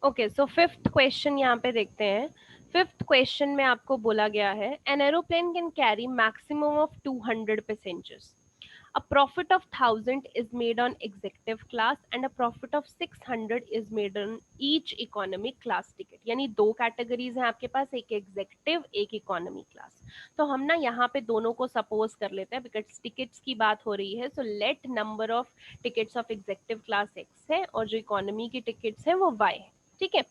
Okay, so fifth question यहाँ पे देखते हैं। फिफ्थ क्वेश्चन में आपको बोला गया है an aeroplane can carry maximum of 200 passengers. A profit of 1000 is made on executive class and a profit of 600 is made on each economy class ticket। यानी दो कैटेगरीज हैं आपके पास, एक एग्जेक्टिव एक इकोनॉमी क्लास। तो हम ना यहाँ पे दोनों को सपोज कर लेते हैं बिकॉज टिकट्स की बात हो रही है। So let number of tickets of executive class x है और जो इकोनॉमी की टिकट्स है वो वाई है। ठीक है,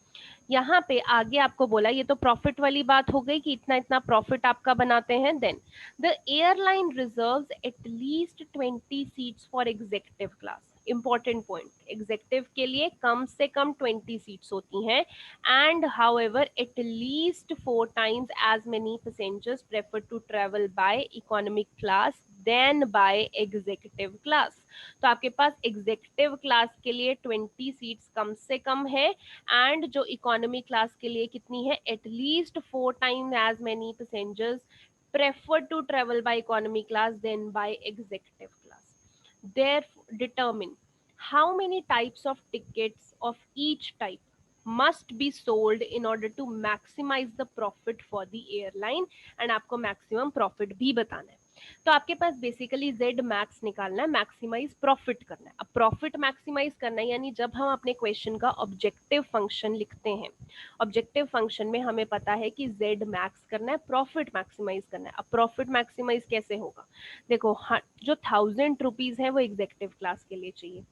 यहाँ पे आगे आपको बोला, ये तो प्रॉफिट वाली बात हो गई कि इतना इतना प्रॉफिट आपका बनाते हैं। Then the airline reserves at least 20 seats for executive class. Important point, executive के लिए कम से कम 20 सीट्स होती हैं and however at least 4 times as many passengers prefer to travel by economic class than by executive class. तो आपके पास executive class के लिए 20 सीट्स कम से कम है एंड जो इकोनॉमी क्लास के लिए कितनी है, at least 4 time as many passengers prefer to travel by economy class than by executive class. Therefore, determine how many types of tickets of each type must be sold in order to maximize the profit for the airline and आपको maximum profit भी बताना है। तो आपके पास basically Z max निकालना है, maximise profit करना है। अब प्रॉफिट मैक्सिमाइज करना है यानी जब हम अपने क्वेश्चन का ऑब्जेक्टिव फंक्शन लिखते हैं, ऑब्जेक्टिव फंक्शन में हमें पता है कि जेड मैक्स करना है, प्रॉफिट मैक्सिमाइज करना है। अब प्रॉफिट मैक्सिमाइज कैसे होगा, देखो जो 1000 रुपीज है वो एग्जेक्टिव क्लास के लिए चाहिए,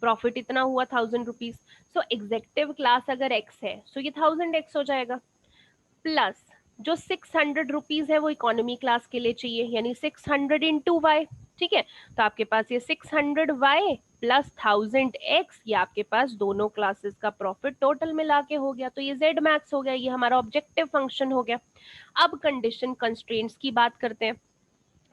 प्रॉफिट इतना हुआ 1000 रुपीज। सो एग्जेक्टिव क्लास अगर एक्स है सो ये 1000x हो जाएगा, प्लस जो 600 रुपीज है वो इकोनॉमी क्लास के लिए चाहिए यानी 600 इंटू वाई। ठीक है, तो आपके पास ये 600y प्लस 1000x, ये आपके पास दोनों क्लासेस का प्रॉफिट टोटल मिला के हो गया। तो ये जेड मैक्स हो गया, ये हमारा ऑब्जेक्टिव फंक्शन हो गया। अब कंडीशन कंस्ट्रेंट्स की बात करते हैं।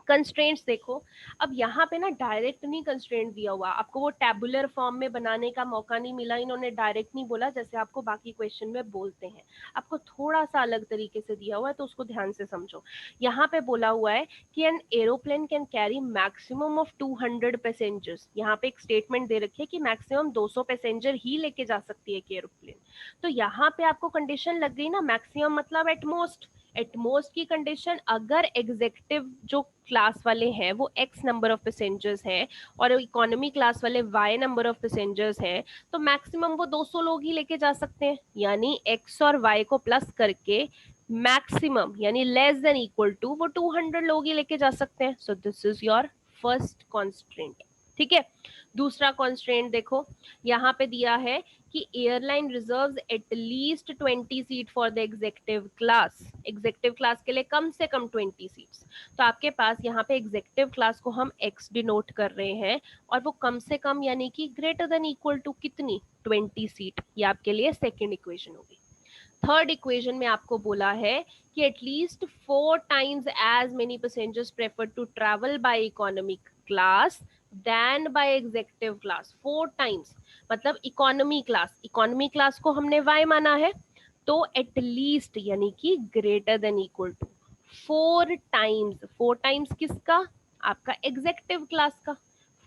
कंस्ट्रेंट्स देखो, अब यहाँ पे ना डायरेक्ट नहीं कंस्ट्रेंट दिया हुआ, आपको वो टैबुलर फॉर्म में बनाने का मौका नहीं मिला, इन्होंने डायरेक्ट नहीं बोला जैसे आपको बाकी क्वेश्चन में बोलते हैं, आपको थोड़ा सा अलग तरीके से दिया हुआ है, तो उसको ध्यान से समझो। यहाँ पे बोला हुआ है कि an aeroplane can carry maximum of 200 passengers. यहाँ पे एक स्टेटमेंट दे रखी है कि मैक्सिमम 200 पैसेंजर ही लेके जा सकती है एक एरोप्लेन। तो यहाँ पे आपको कंडीशन लग गई ना, मैक्सिमम मतलब एटमोस्ट की कंडीशन, अगर एग्जेक्टिव जो क्लास वाले हैं वो x नंबर ऑफ पैसेंजर्स हैं और इकोनॉमी क्लास वाले y नंबर ऑफ पैसेंजर्स हैं, तो मैक्सिमम वो 200 लोग ही लेके जा सकते हैं, यानी x और y को प्लस करके मैक्सिमम यानी लेस देन इक्वल टू वो 200 लोग ही लेके जा सकते हैं। सो this is your first constraint. ठीक है, दूसरा कॉन्स्ट्रेंट देखो, यहाँ पे दिया है कि airline reserves at least 20 seat for the adjective class. Executive class के लिए कम से कम 20 सीट्स। तो आपके पास यहाँ पे एग्जेक्टिव क्लास को हम x डिनोट कर रहे हैं और वो कम से कम यानी कि ग्रेटर देन इक्वल टू कितनी, 20 सीट। ये आपके लिए सेकेंड इक्वेशन होगी। थर्ड इक्वेशन में आपको बोला है कि at least 4 times as many passengers prefer to travel by economic class than by executive class. 4 times मतलब इकोनॉमी क्लास को हमने y माना है, तो एटलीस्ट यानी कि greater than equal to 4 times किसका, आपका एग्जेक्टिव क्लास का,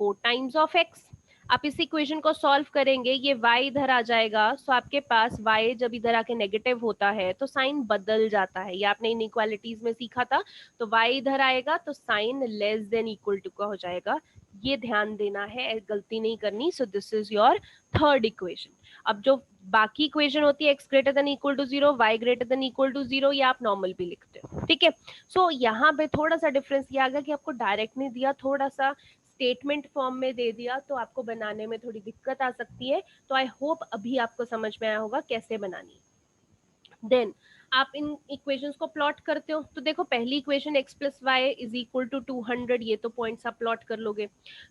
4 टाइम्स ऑफ x। आप इस इक्वेशन को सॉल्व करेंगे, ये y इधर आ जाएगा, सो आपके पास y जब इधर आके नेगेटिव होता है तो साइन बदल जाता है, ये आपने इनइक्वालिटीज में सीखा था। तो y इधर आएगा तो sign less than equal to का हो जाएगा, ये ध्यान देना है, गलती नहीं करनी। So this is your third equation. अब जो बाकी इक्वेशन होती है x greater than equal to 0, y greater than equal to 0, ये आप नॉर्मल भी लिखते हो। ठीक है, सो यहाँ पे थोड़ा सा डिफरेंस ये आ गया कि आपको डायरेक्ट नहीं दिया, थोड़ा सा स्टेटमेंट फॉर्म में दे दिया, तो आपको बनाने में थोड़ी दिक्कत आ सकती है। तो आई होप अभी आपको समझ में आया होगा कैसे बनानी है। देन आप इन इक्वेशंस को प्लॉट करते हो, तो देखो पहली equation x plus y is equal to 200, ये तो पॉइंट्स आप प्लॉट कर लोगे।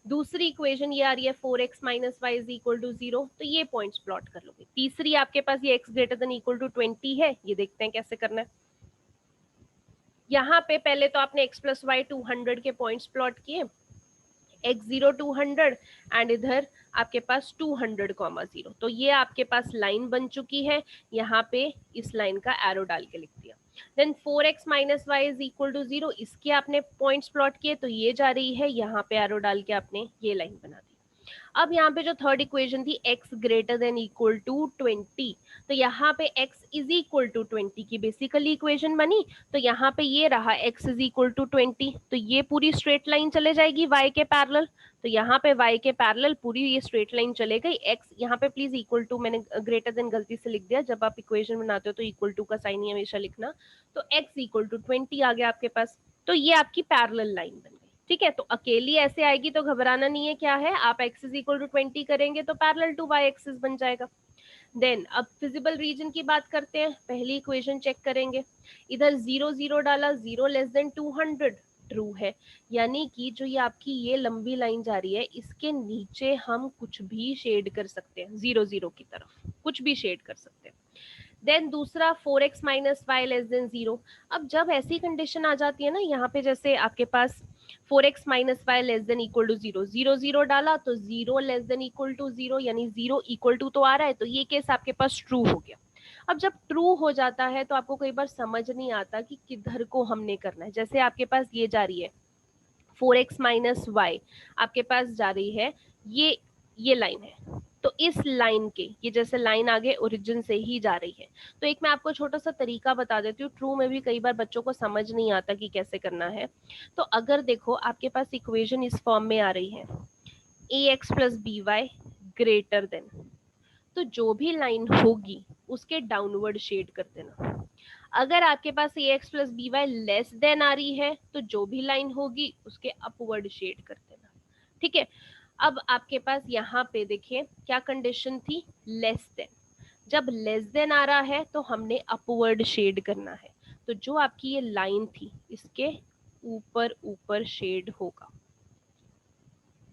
दूसरी इक्वेशन ये आ रही है 4x minus y is equal to 0, तो ये पॉइंट्स प्लॉट कर लोगे। तीसरी आपके पास ये x greater than equal to 20 है, ये देखते हैं कैसे करना है। यहाँ पे पहले तो आपने x प्लस वाई 200 के पॉइंट्स प्लॉट किए, x0 200 एंड इधर आपके पास 200 कॉमा 0, तो ये आपके पास लाइन बन चुकी है। यहाँ पे इस लाइन का एरो डाल के लिख दिया। Then 4x minus y is equal to 0, इसके आपने पॉइंट्स प्लॉट किए, तो ये जा रही है, यहाँ पे एरो डाल के आपने ये लाइन बना दी। अब यहाँ पे जो थर्ड इक्वेशन थी x greater than equal to 20, तो यहाँ पे x इज इक्वल टू 20 की बेसिकली इक्वेशन बनी। तो यहाँ पे ये रहा x इज इक्वल टू 20, तो ये पूरी स्ट्रेट लाइन चले जाएगी y के पैरेलल। तो यहाँ पे y के पैरेलल पूरी ये स्ट्रेट लाइन चले गई। x यहाँ पे प्लीज इक्वल टू, मैंने ग्रेटर देन गलती से लिख दिया, जब आप इक्वेशन बनाते हो तो इक्वल टू का साइन ही हमेशा लिखना। तो x इक्वल टू 20 आ गया आपके पास। तो ये आपकी पैरेलल लाइन बन गई। ठीक है, तो अकेली ऐसे आएगी तो घबराना नहीं है, क्या है, आप x इज इक्वल टू 20 करेंगे तो पैरेलल टू y एक्सिस बन जाएगा। देन अब फिजिबल रीजन की बात करते हैं, पहली इक्वेशन चेक करेंगे। इधर 0 0 डाला, 0 लेस देन 200 ट्रू है, यानी कि जो ये आपकी ये लंबी लाइन जा रही है इसके नीचे हम कुछ भी शेड कर सकते हैं, 0 0 की तरफ कुछ भी शेड कर सकते हैं। देन दूसरा 4x minus y less then 0। अब जब ऐसी कंडीशन आ जाती है ना, यहाँ पे जैसे आपके पास 4x minus y less than equal to 0, 0 0 डाला तो 0 लेस देन इक्वल टू 0, यानी 0 इक्वल टू तो आ रहा है, तो ये केस आपके पास ट्रू हो गया। अब जब ट्रू हो जाता है तो आपको कई बार समझ नहीं आता कि किधर को हमने करना है। जैसे आपके पास ये जा रही है 4x माइनस वाई, आपके पास जा रही है, ये लाइन है, तो इस लाइन के ये जैसे लाइन आगे ओरिजिन से ही जा रही है। तो एक मैं आपको छोटा सा तरीका बता देती हूँ, ट्रू में भी कई बार बच्चों को समझ नहीं आता कि कैसे करना है। तो अगर देखो आपके पास इक्वेशन इस फॉर्म में आ रही है, ax plus B y greater than, तो जो भी लाइन होगी उसके डाउनवर्ड शेड कर देना। अगर आपके पास ax plus B Y less than आ रही है तो जो भी लाइन होगी उसके अपवर्ड शेड कर देना। ठीक है, अब आपके पास यहाँ पे देखिए क्या कंडीशन थी, लेस देन। जब लेस देन आ रहा है तो हमने अपवर्ड शेड करना है, तो जो आपकी ये लाइन थी इसके ऊपर ऊपर शेड होगा।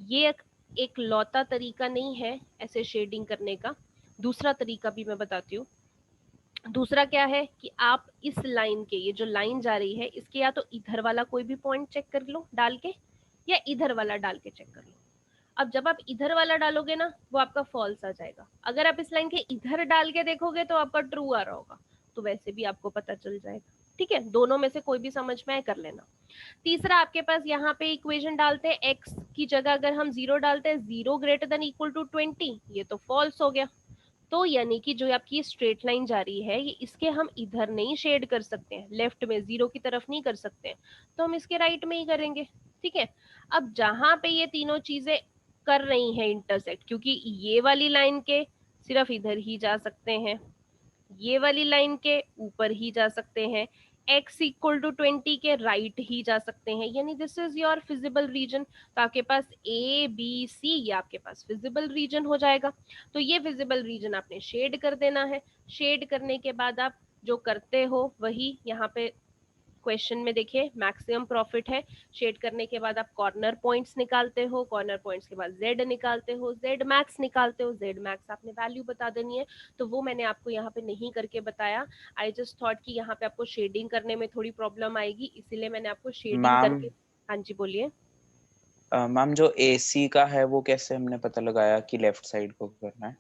ये एक लौता तरीका नहीं है ऐसे शेडिंग करने का, दूसरा तरीका भी मैं बताती हूँ। दूसरा क्या है कि आप इस लाइन के, ये जो लाइन जा रही है इसके या तो इधर वाला कोई भी पॉइंट चेक कर लो डाल के, या इधर वाला डाल के चेक कर लो। अब जब आप इधर वाला डालोगे ना वो आपका फॉल्स आ जाएगा, अगर आप इस लाइन के इधर डाल के देखोगे तो आपका ट्रू आ रहा होगा, तो वैसे भी आपको पता चल जाएगा। ठीक है, दोनों में से कोई भी समझ में आए कर लेना। तीसरा आपके पास यहाँ पे इक्वेशन डालते हैं, x की जगह अगर हम 0 डालते हैं, 0 ग्रेटर देन इक्वल टू 20, ये तो फॉल्स हो गया। तो यानी कि जो आपकी स्ट्रेट लाइन जा रही है ये इसके हम इधर नहीं शेड कर सकते हैं, लेफ्ट में 0 की तरफ नहीं कर सकते हैं, तो हम इसके राइट में ही करेंगे। ठीक है, अब जहां पे ये तीनों चीजें कर रही हैं इंटरसेक्ट, क्योंकि ये वाली लाइन के सिर्फ इधर ही जा सकते हैं, ये वाली लाइन के ऊपर ही जा सकते हैं, x इक्वल टू 20 के राइट ही जा सकते हैं, यानी this is your feasible region. तो आपके पास ए बी सी ये आपके पास फिजिबल रीजन हो जाएगा। तो ये फिजिबल रीजन आपने शेड कर देना है। शेड करने के बाद आप जो करते हो वही यहाँ पे क्वेश्चन में देखिए, मैक्सिमम प्रॉफिट है। शेड करने के बाद आप कॉर्नर पॉइंट्स निकालते हो, कॉर्नर पॉइंट्स के बाद जेड निकालते हो, जेड मैक्स निकालते हो, जेड मैक्स आपने वैल्यू बता देनी है। तो वो मैंने आपको यहाँ पे नहीं करके बताया, आई जस्ट थॉट कि यहाँ पे आपको शेडिंग करने में थोड़ी प्रॉब्लम आएगी, इसीलिए मैंने आपको शेडिंग मैम, करके। हाँ जी बोलिए। मैम जो AC का है वो कैसे हमने पता लगाया कि लेफ्ट साइड को करना है?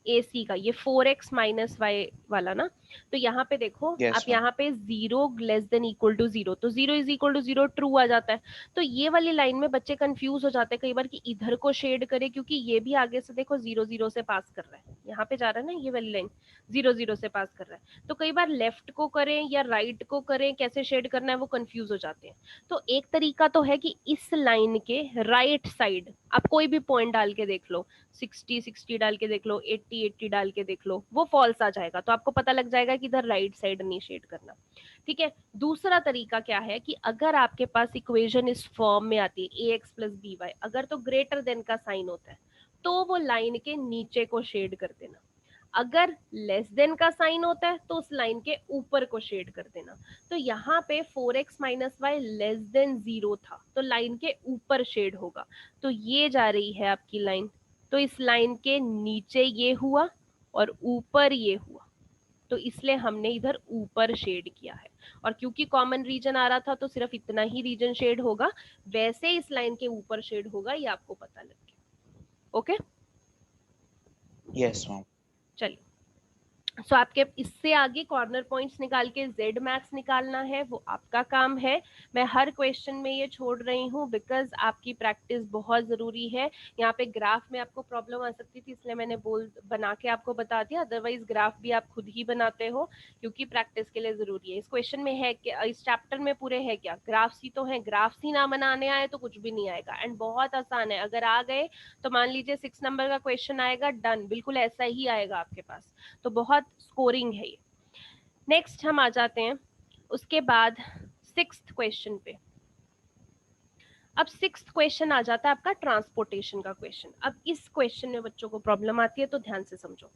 ए सी का ये 4x माइनस वाई वाला ना, तो यहाँ पे देखो यस आप मैम। यहाँ पे 0 लेस देन इक्वल टू 0, तो 0 इज इक्वल टू 0 ट्रू आ जाता है। तो ये वाली लाइन में बच्चे कंफ्यूज हो जाते हैं कई बार कि इधर को शेड करे, क्योंकि ये भी आगे से देखो 0 0 से पास कर रहा है, यहाँ पे जा रहा है ना ये वाली लाइन 0 0 से पास कर रहा है, तो कई बार लेफ्ट को करें या राइट को करें, कैसे शेड करना है वो कंफ्यूज हो जाते हैं। तो एक तरीका तो है कि इस लाइन के राइट साइड आप कोई भी पॉइंट डाल के देख लो, 60 60 डाल के देख लो, 80 80 डाल के देख लो, वो फॉल्स आ जाएगा, तो आपको पता लग जाएगा कि इधर राइट साइड नहीं शेड करना। ठीक है, दूसरा तरीका क्या है कि अगर आपके पास इक्वेशन इस फॉर्म में आती है ax प्लस बी वाई, अगर तो ग्रेटर देन का साइन होता है तो वो लाइन के नीचे को शेड कर देना, अगर लेस देन का साइन होता है तो उस लाइन के ऊपर को शेड कर देना। तो यहाँ पे 4x minus y less then 0 था, तो लाइन के ऊपर शेड होगा। तो ये जा रही है आपकी लाइन, तो इस लाइन के नीचे ये हुआ और ऊपर ये हुआ, तो इसलिए हमने इधर ऊपर शेड किया है। और क्योंकि कॉमन रीजन आ रहा था तो सिर्फ इतना ही रीजन शेड होगा, वैसे इस लाइन के ऊपर शेड होगा, ये आपको पता लग गया। Okay, yes ma'am. चलिए सो आपके इससे आगे कॉर्नर पॉइंट्स निकाल के जेड मैक्स निकालना है, वो आपका काम है। मैं हर क्वेश्चन में ये छोड़ रही हूँ बिकॉज आपकी प्रैक्टिस बहुत ज़रूरी है। यहाँ पे ग्राफ में आपको प्रॉब्लम आ सकती थी, इसलिए मैंने बना के आपको बता दिया, अदरवाइज ग्राफ भी आप खुद ही बनाते हो क्योंकि प्रैक्टिस के लिए ज़रूरी है। इस क्वेश्चन में है क्या, इस चैप्टर में पूरे है क्या, ग्राफ्स ही तो है। ग्राफ्स ही ना बनाने आए तो कुछ भी नहीं आएगा। एंड बहुत आसान है, अगर आ गए तो मान लीजिए 6 नंबर का क्वेश्चन आएगा, डन, बिल्कुल ऐसा ही आएगा आपके पास। तो बहुत स्कोरिंग है ये। नेक्स्ट हम आ जाते हैं उसके बाद 6th क्वेश्चन पे। अब 6th क्वेश्चन आ जाता है आपका ट्रांसपोर्टेशन का क्वेश्चन। अब इस क्वेश्चन में बच्चों को प्रॉब्लम आती है, तो ध्यान से समझो।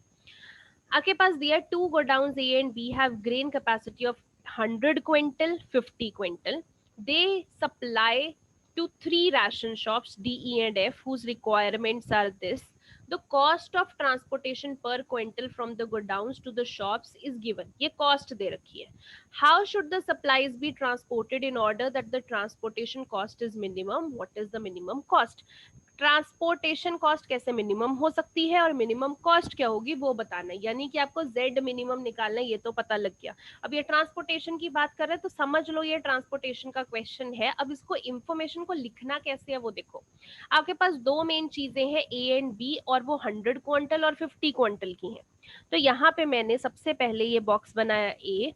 आपके पास दिया है 2 godowns A and B have grain capacity of 100 quintal 50 quintal. They supply to 3 ration shops D, E and F whose requirements are this. The cost of transportation per quintal from the godowns to the shops is given. ये cost दे रखी है. How should the supplies be transported in order that the transportation cost is minimum? What is the minimum cost? Transportation cost कैसे minimum हो सकती है और minimum cost क्या होगी वो बताना है, यानी कि आपको जेड मिनिमम निकालना है, ये तो पता लग गया। अब ये ट्रांसपोर्टेशन की बात कर रहे हैं तो समझ लो ये ट्रांसपोर्टेशन का क्वेश्चन है। अब इसको इंफॉर्मेशन को लिखना कैसे है वो देखो। आपके पास दो मेन चीजें हैं ए एंड बी, और वो 100 क्विंटल और 50 क्विंटल की हैं। तो यहाँ पे मैंने सबसे पहले ये बॉक्स बनाया ए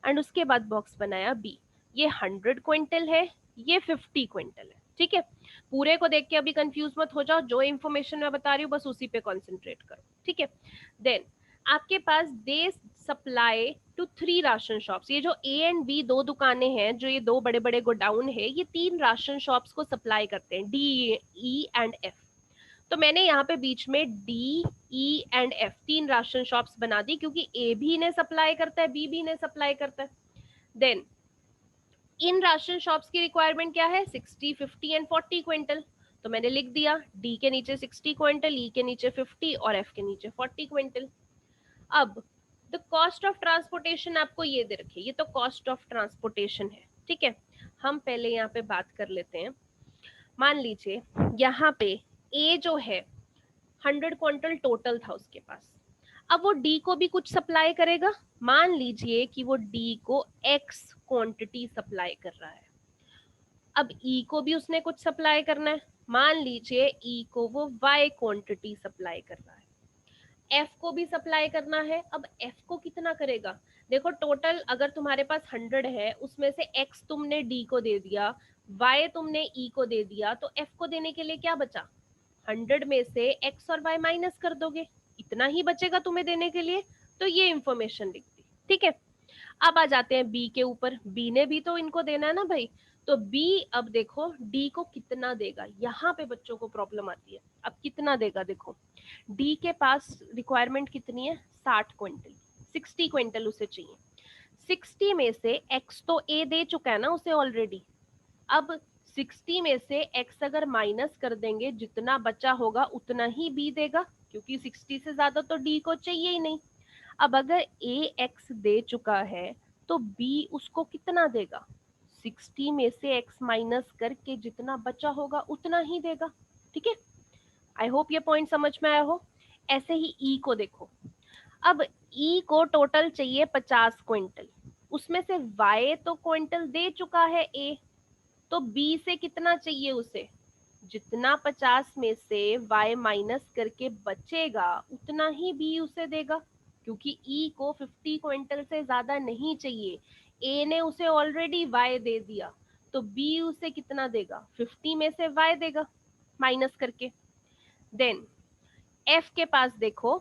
एंड उसके बाद बॉक्स बनाया बी। ये 100 क्विंटल है, ये 50 क्विंटल है, ठीक है। पूरे को देख के अभी कंफ्यूज मत हो जाओ, जो इन्फॉर्मेशन मैं बता रही हूँ बस उसी पे कॉन्सेंट्रेट करो, ठीक है। देन आपके पास दे सप्लाई टू 3 राशन शॉप्स। ये जो ए एंड बी दो दुकानें हैं, जो ये दो बड़े बड़े गोडाउन है, ये 3 राशन शॉप्स को सप्लाई करते हैं, डी, ई एंड एफ। तो मैंने यहाँ पे बीच में D, E and F 3 ration shops बना दी, क्योंकि ए भी इन्हें सप्लाई करता है, बी भी इन्हें सप्लाई करता है। देन इन राशन शॉप्स की रिक्वायरमेंट क्या है, 60, 50 एंड 40 क्विंटल। तो मैंने लिख दिया डी के नीचे 60 क्विंटल, ई के नीचे 50 और एफ के नीचे 40 क्विंटल। अब द कॉस्ट ऑफ ट्रांसपोर्टेशन आपको ये दे रखी है, ये तो कॉस्ट ऑफ ट्रांसपोर्टेशन है, ठीक है। हम पहले यहाँ पे बात कर लेते हैं। मान लीजिए यहाँ पे ए जो है 100 क्विंटल टोटल था उसके पास। अब वो डी को भी कुछ सप्लाई करेगा। मान लीजिए कि वो डी को एक्स क्वांटिटी सप्लाई कर रहा है। अब ई को भी उसने कुछ सप्लाई करना है। मान लीजिए ई को वो वाई क्वांटिटी सप्लाई कर रहा है। एफ को भी सप्लाई करना है। अब एफ को कितना करेगा, देखो टोटल अगर तुम्हारे पास 100 है, उसमें से एक्स तुमने डी को दे दिया, वाई तुमने ई को दे दिया, तो एफ को देने के लिए क्या बचा, 100 में से एक्स और वाई माइनस कर दोगे, इतना ही बचेगा तुम्हें देने के लिए। तो ये इंफॉर्मेशन लिख दी, ठीक है। अब आ जाते हैं बी के ऊपर। बी ने भी तो इनको देना है ना भाई। तो बी अब देखो डी को कितना देगा, यहाँ पे बच्चों को प्रॉब्लम आती है। अब कितना देगा देखो, डी के पास रिक्वायरमेंट कितनी है, 60 क्विंटल, 60 क्विंटल उसे चाहिए। 60 में से एक्स तो ए दे चुका है ना उसे ऑलरेडी। अब 60 में से x अगर माइनस कर देंगे, जितना बचा होगा उतना ही b देगा, क्योंकि 60 से ज्यादा तो d को चाहिए ही नहीं। अब अगर a x दे चुका है तो b उसको कितना देगा, 60 में से x माइनस करके जितना बचा होगा उतना ही देगा, ठीक है। आई होप ये पॉइंट समझ में आया हो। ऐसे ही e को देखो। अब e को टोटल चाहिए 50 क्विंटल, उसमें से y तो क्विंटल दे चुका है a, तो b से कितना चाहिए उसे, जितना 50 में से y माइनस करके बचेगा उतना ही b उसे देगा, क्योंकि e को 50 क्विंटल से ज्यादा नहीं चाहिए। a ने उसे ऑलरेडी y दे दिया, तो b उसे कितना देगा, 50 में से y देगा माइनस करके। देन f के पास देखो,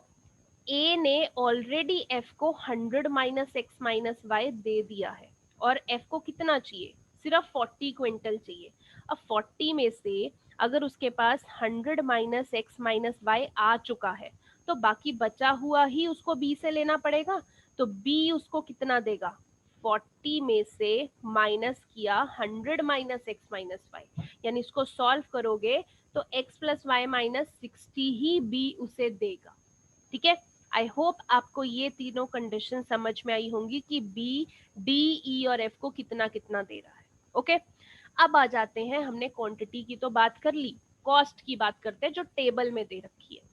a ने ऑलरेडी f को 100 minus x minus why they दिया है, और f को कितना चाहिए, सिर्फ 40 क्विंटल चाहिए। अब 40 में से अगर उसके पास 100 माइनस एक्स माइनस वाई आ चुका है, तो बाकी बचा हुआ ही उसको b से लेना पड़ेगा। तो b उसको कितना देगा, 40 में से माइनस किया 100 माइनस एक्स माइनस वाई, यानी इसको सॉल्व करोगे तो x प्लस वाई माइनस 60 ही b उसे देगा, ठीक है। आई होप आपको ये तीनों कंडीशन समझ में आई होंगी कि बी, डी, ई और एफ को कितना कितना दे रहा है, ओके। अब आ जाते हैं, हमने क्वांटिटी की तो बात कर ली, कॉस्ट की बात करते हैं जो टेबल में दे रखी है।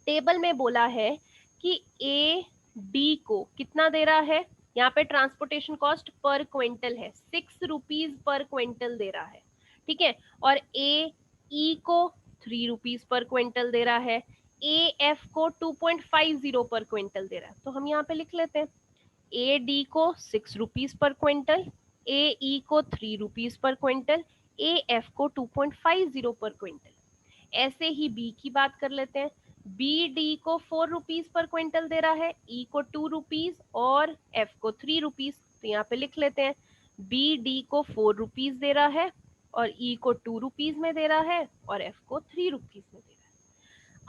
टेबल में बोला है कि ए डी को कितना दे रहा है, यहाँ पे ट्रांसपोर्टेशन कॉस्ट पर क्विंटल है, 6 रुपीज पर क्विंटल दे रहा है, ठीक है। और ए ई को 3 रुपीज पर क्विंटल दे रहा है, ए एफ को 2.50 पर क्विंटल दे रहा है। तो हम यहाँ पे लिख लेते हैं ए डी को 6 रुपीज पर क्विंटल, ए ई को 3 rupees per quintal, A F को 2.50 पर क्विंटल। ऐसे ही बी की बात कर लेते हैं, बी डी को 4 रुपीज पर क्विंटल दे रहा है, ई को 2 रुपीज और एफ को 3 रुपीज। तो यहाँ पे लिख लेते हैं बी डी को 4 रुपीज दे रहा है और ई को 2 रुपीज में दे रहा है और एफ को 3 रुपीज में दे रहा है।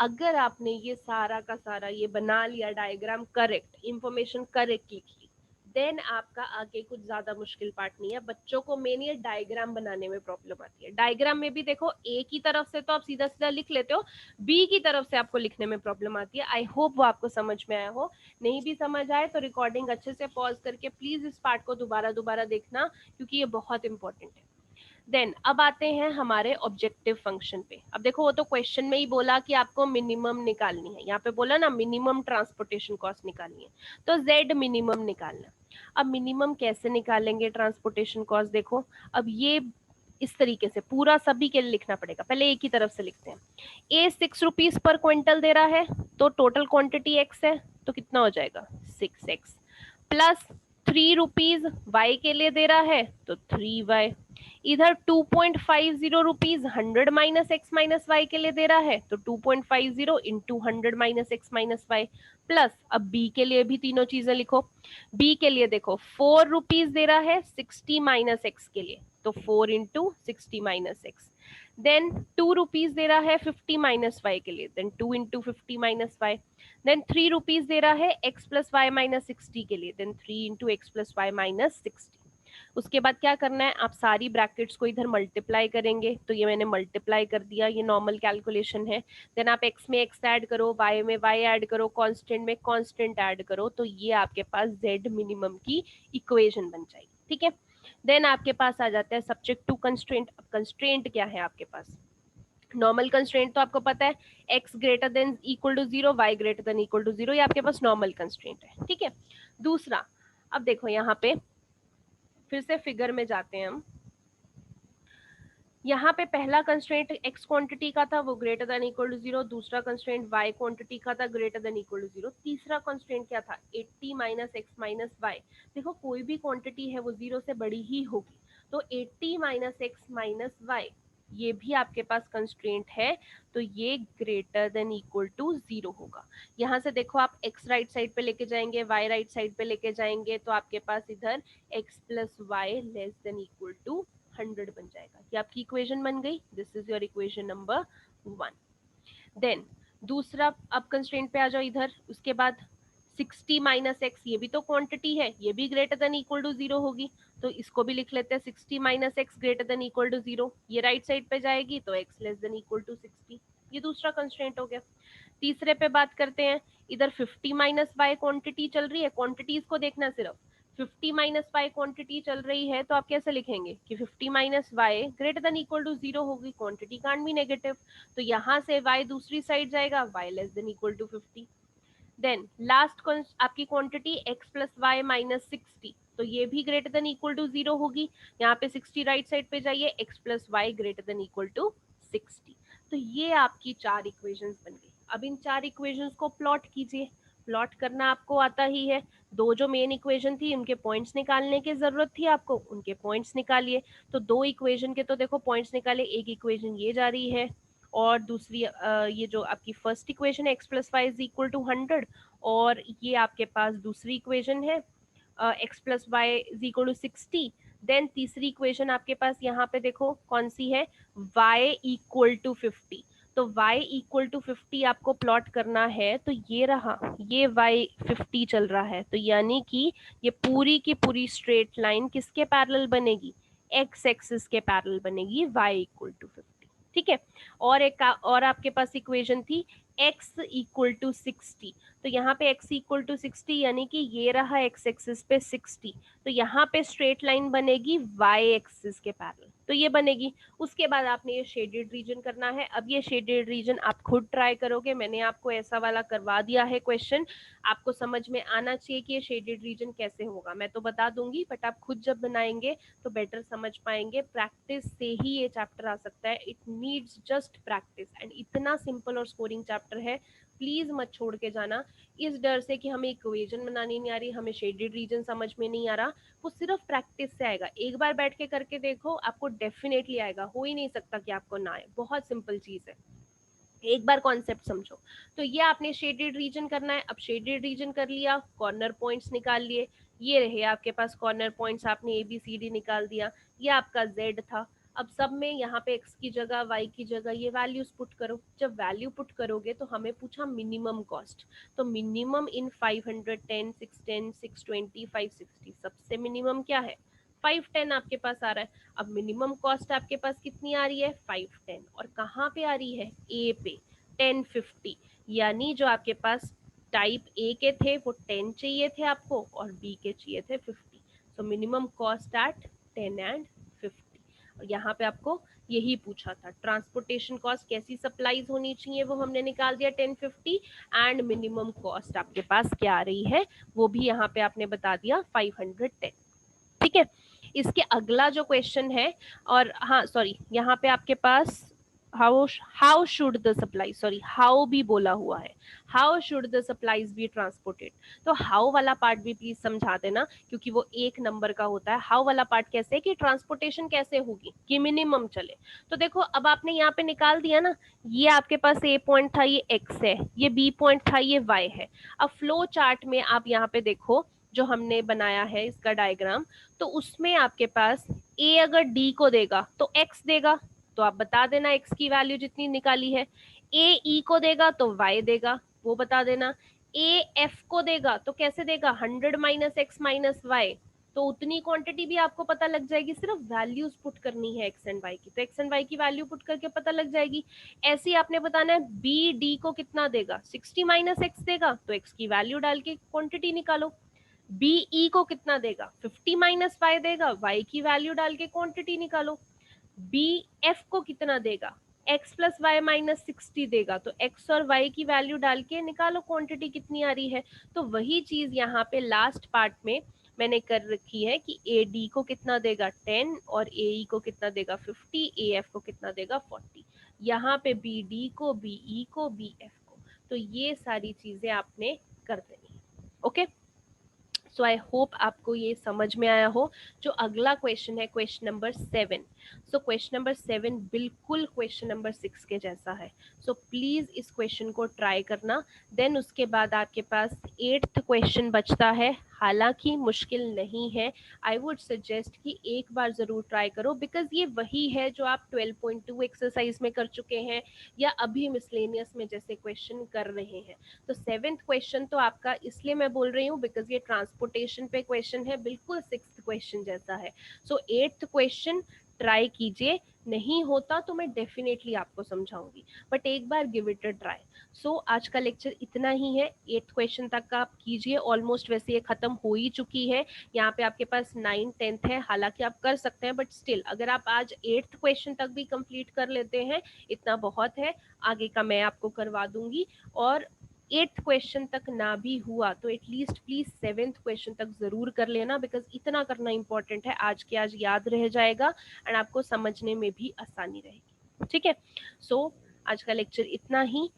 अगर आपने ये सारा का सारा ये बना लिया डायग्राम, करेक्ट इंफॉर्मेशन करेक्ट लिखी, देन आपका आगे कुछ ज्यादा मुश्किल पार्ट नहीं है। बच्चों को मेन ये डायग्राम बनाने में प्रॉब्लम आती है। डायग्राम में भी देखो ए की तरफ से तो आप सीधा सीधा लिख लेते हो, बी की तरफ से आपको लिखने में प्रॉब्लम आती है। आई होप वो आपको समझ में आया हो। नहीं भी समझ आए तो रिकॉर्डिंग अच्छे से पॉज करके प्लीज इस पार्ट को दोबारा देखना, क्योंकि ये बहुत इंपॉर्टेंट है। देन अब आते हैं हमारे ऑब्जेक्टिव फंक्शन पे। अब देखो वो तो क्वेश्चन में ही बोला कि आपको मिनिमम निकालनी है, यहाँ पे बोला ना मिनिमम ट्रांसपोर्टेशन कॉस्ट निकालनी है, तो जेड मिनिमम निकालना। अब मिनिमम कैसे निकालेंगे ट्रांसपोर्टेशन कॉस्ट, देखो अब ये इस तरीके से पूरा सभी के लिए लिखना पड़ेगा। पहले ए की तरफ से लिखते हैं, ए 6 रुपीज पर क्विंटल दे रहा है, तो टोटल क्वांटिटी एक्स है, तो कितना हो जाएगा 6x प्लस 3 रुपीज वाई के लिए दे रहा है तो 3y, इधर 2.50 rupees 100 minus x minus Y के लिए दे रहा है तो 2.50 into 100 minus x minus y, plus अब बी के लिए भी तीनों चीजें लिखो। बी के लिए देखो 4 रुपीज दे रहा है 60 माइनस एक्स के लिए, तो 4 into 60 minus X. Then 2 rupees दे रहा है 50 माइनस वाई के लिए, then 2 into 50 minus Y. Then 3 rupees दे रहा है एक्स प्लस वाई माइनस 60 के लिए, then 3 into X plus Y minus 60। उसके बाद क्या करना है, आप सारी ब्रैकेट्स को इधर मल्टीप्लाई करेंगे, तो ये मैंने मल्टीप्लाई कर दिया, ये नॉर्मल कैलकुलेशन है। देन आप x में x ऐड करो, y में y ऐड करो, कांस्टेंट में कांस्टेंट ऐड करो, तो ये आपके पास z मिनिमम की इक्वेशन बन जाएगी, ठीक है। देन आपके पास आ जाता है सब्जेक्ट टू कंस्ट्रेंट। अब कंस्ट्रेंट क्या है आपके पास, नॉर्मल कंस्ट्रेंट तो आपको पता है x greater than equal to 0, y greater than equal to 0, ये आपके पास नॉर्मल कंस्ट्रेंट है, ठीक है। दूसरा, अब देखो यहाँ पे फिर से फिगर में जाते हैं हम। यहाँ पे पहला कंस्ट्रेंट x क्वांटिटी का था, वो ग्रेटर देन इक्वल टू 0। दूसरा कंस्ट्रेंट y क्वांटिटी का था, ग्रेटर देन इक्वल टू 0। तीसरा कंस्ट्रेंट क्या था, 80 माइनस एक्स माइनस वाई। देखो कोई भी क्वांटिटी है वो 0 से बड़ी ही होगी, तो 80 माइनस एक्स माइनस वाई ये भी आपके पास कंस्ट्रेंट है, तो ये ग्रेटर देन इक्वल टू 0 होगा। यहाँ से देखो आप x राइट साइड पे लेके जाएंगे, y राइट साइड पे लेके जाएंगे, तो आपके पास इधर x plus y less than equal to 100 बन जाएगा। ये आपकी इक्वेशन बन गई, this is your equation number 1। Then दूसरा, अब कंस्ट्रेंट पे आ जाओ इधर। उसके बाद 60 माइनस एक्स, ये भी तो क्वांटिटी है, ये भी ग्रेटर देन इक्वल टू 0 होगी, तो इसको भी लिख लेते हैं 60 minus x greater than equal to 0। ये राइट साइड पे जाएगी तो x less than equal to 60, ये दूसरा कंस्ट्रेंट हो गया। तीसरे पे बात करते हैं, इधर 50 माइनस वाई क्वांटिटी चल रही है, क्वांटिटीज को देखना सिर्फ, 50 माइनस वाई क्वांटिटी चल रही है, तो आप कैसे लिखेंगे कि 50 minus y greater than equal to 0 होगी, क्वांटिटी कांट बी नेगेटिव, तो यहाँ से y दूसरी साइड जाएगा, y less than equal to 50। Then last आपकी quantity x plus Y minus 60, तो ये भी ग्रेटर देन इक्वल टू 0 होगी। यहाँ पे 60 राइट साइड पे जाइए, x plus y greater than equal to 60। तो ये आपकी 4 इक्वेशंस बन गई। अब इन 4 इक्वेशंस को प्लॉट कीजिए। प्लॉट करना आपको आता ही है। दो जो मेन इक्वेशन थी उनके पॉइंट्स निकालने की जरूरत थी आपको, उनके पॉइंट्स निकालिए। तो दो इक्वेशन के तो देखो पॉइंट्स निकाले, एक इक्वेशन ये जा रही है और दूसरी ये जो आपकी फर्स्ट इक्वेशन है x plus y is equal to 100, और ये आपके पास दूसरी इक्वेशन है x plus y is equal to 60। Then तीसरी इक्वेशन आपके पास यहाँ पे देखो कौन सी है, y इक्वल टू 50। तो y इक्वल टू 50 आपको प्लॉट करना है, तो ये रहा, ये y 50 चल रहा है, तो यानी कि ये पूरी की पूरी स्ट्रेट लाइन किसके पैरेलल बनेगी, x एक्सिस के पैरेलल बनेगी, y इक्वल टू 50, ठीक है। और एक और आपके पास इक्वेशन थी x इक्वल टू 60, तो यहाँ पे x इक्वल टू 60 यानी कि ये रहा x एक्सिस पे 60, तो यहाँ पे स्ट्रेट लाइन बनेगी y एक्सिस के पैरेलल, तो ये बनेगी। उसके बाद आपने ये शेडेड रीजन करना है। अब ये शेडेड रीजन आप खुद ट्राई करोगे, मैंने आपको ऐसा वाला करवा दिया है क्वेश्चन, आपको समझ में आना चाहिए कि ये शेडेड रीजन कैसे होगा। मैं तो बता दूंगी बट आप खुद जब बनाएंगे तो बेटर समझ पाएंगे। प्रैक्टिस से ही ये चैप्टर आ सकता है, it needs just practice. And इतना सिंपल और स्कोरिंग चैप्टर है, प्लीज मत छोड़ के जाना इस डर से कि हमें इक्वेशन बनानी नहीं आ रही, हमें शेडेड रीजन समझ में नहीं आ रहा। वो सिर्फ प्रैक्टिस से आएगा। एक बार बैठ के करके देखो, आपको डेफिनेटली आएगा, हो ही नहीं सकता कि आपको ना आए। बहुत सिंपल चीज है, एक बार कॉन्सेप्ट समझो। तो ये आपने शेडेड रीजन करना है। अब शेडेड रीजन कर लिया, कॉर्नर पॉइंट्स निकाल लिए, ये रहे आपके पास कॉर्नर पॉइंट्स, आपने ए बी सी डी निकाल दिया, ये आपका जेड था। अब सब में यहाँ पे एक्स की जगह वाई की जगह ये वैल्यूज पुट करो। जब वैल्यू पुट करोगे तो हमें पूछा मिनिमम कॉस्ट, तो मिनिमम इन 510, 610, 620, 560, सबसे मिनिमम क्या है 510 आपके पास आ रहा है। अब मिनिमम कॉस्ट आपके पास कितनी आ रही है 510, और कहाँ पे आ रही है ए पे 1050, यानी जो आपके पास टाइप ए के थे वो 10 चाहिए थे आपको और बी के चाहिए थे 50। So minimum cost at 10 and 50। और यहाँ पे आपको यही पूछा था, ट्रांसपोर्टेशन कॉस्ट कैसी सप्लाईज होनी चाहिए वो हमने निकाल दिया 1050, एंड मिनिमम कॉस्ट आपके पास क्या आ रही है वो भी यहाँ पे आपने बता दिया 510। ठीक है, इसके अगला जो क्वेश्चन है, और हाँ सॉरी यहाँ पे आपके पास how should the supply, sorry how भी बोला हुआ है, how should the supplies be transported. तो हाउ वाला पार्ट भी प्लीज समझा देना, क्योंकि वो एक नंबर का होता है। हाउ वाला पार्ट कैसे है कि ट्रांसपोर्टेशन कैसे होगी कि मिनिमम चले। तो देखो अब आपने यहाँ पे निकाल दिया ना, ये आपके पास ए पॉइंट था ये एक्स है, ये बी पॉइंट था ये वाई है। अब फ्लो चार्ट में आप यहाँ पे देखो जो हमने बनाया है इसका डायग्राम, तो उसमें आपके पास ए अगर डी को देगा तो एक्स देगा, तो आप बता देना एक्स की वैल्यू जितनी निकाली है। ए ई को देगा तो वाई देगा, वो बता देना। ए एफ को देगा तो कैसे देगा 100 माइनस एक्स माइनस वाई, तो उतनी क्वांटिटी भी आपको पता लग जाएगी, सिर्फ वैल्यूज पुट करनी है एक्स एंड वाई की, तो एक्स एंड वाई की वैल्यू पुट करके पता लग जाएगी। ऐसे ही आपने बताना है बी डी को कितना देगा 60 माइनस एक्स देगा, तो एक्स की वैल्यू डाल के क्वांटिटी निकालो। बीई को कितना देगा 50 माइनस वाई देगा, वाई की वैल्यू डाल के क्वांटिटी निकालो। बी एफ को कितना देगा x प्लस वाई माइनस 60 देगा, तो x और y की वैल्यू डाल के निकालो क्वांटिटी कितनी आ रही है। तो वही चीज यहाँ पे लास्ट पार्ट में मैंने कर रखी है कि ए डी को कितना देगा 10 और ए ई को कितना देगा 50, ए एफ को कितना देगा 40, यहाँ पे बी डी को बी ई को बी एफ को, तो ये सारी चीजें आपने कर देनी है। ओके, सो आई होप आपको ये समझ में आया हो। जो अगला क्वेश्चन है question number 7, so question number 7 बिल्कुल क्वेश्चन नंबर 6 के जैसा है, सो प्लीज इस क्वेश्चन को ट्राई करना। देन उसके बाद आपके पास 8th क्वेश्चन बचता है, हालांकि मुश्किल नहीं है, आई वुड सजेस्ट कि एक बार जरूर ट्राई करो, बिकॉज ये वही है जो आप 12.2 एक्सरसाइज में कर चुके हैं या अभी मिसलेनियस में जैसे क्वेश्चन कर रहे हैं। तो 7th क्वेश्चन तो आपका इसलिए मैं बोल रही हूँ बिकॉज ये ट्रांसपोर्टेशन पे क्वेश्चन है, बिल्कुल 6th क्वेश्चन जैसा है। सो 8th क्वेश्चन ट्राई कीजिए, नहीं होता तो मैं डेफिनेटली आपको समझाऊंगी, बट एक बार गिव इट अ ट्राई। सो आज का लेक्चर इतना ही है, 8th क्वेश्चन तक का आप कीजिए, ऑलमोस्ट वैसे ये खत्म हो ही चुकी है। यहाँ पे आपके पास 9, 10th है, हालांकि आप कर सकते हैं, बट स्टिल अगर आप आज 8th क्वेश्चन तक भी कंप्लीट कर लेते हैं इतना बहुत है, आगे का मैं आपको करवा दूंगी। और 8th क्वेश्चन तक ना भी हुआ तो एटलीस्ट प्लीज 7th क्वेश्चन तक जरूर कर लेना, बिकॉज इतना करना इंपॉर्टेंट है, आज के आज याद रह जाएगा एंड आपको समझने में भी आसानी रहेगी। ठीक है, सो आज का लेक्चर इतना ही।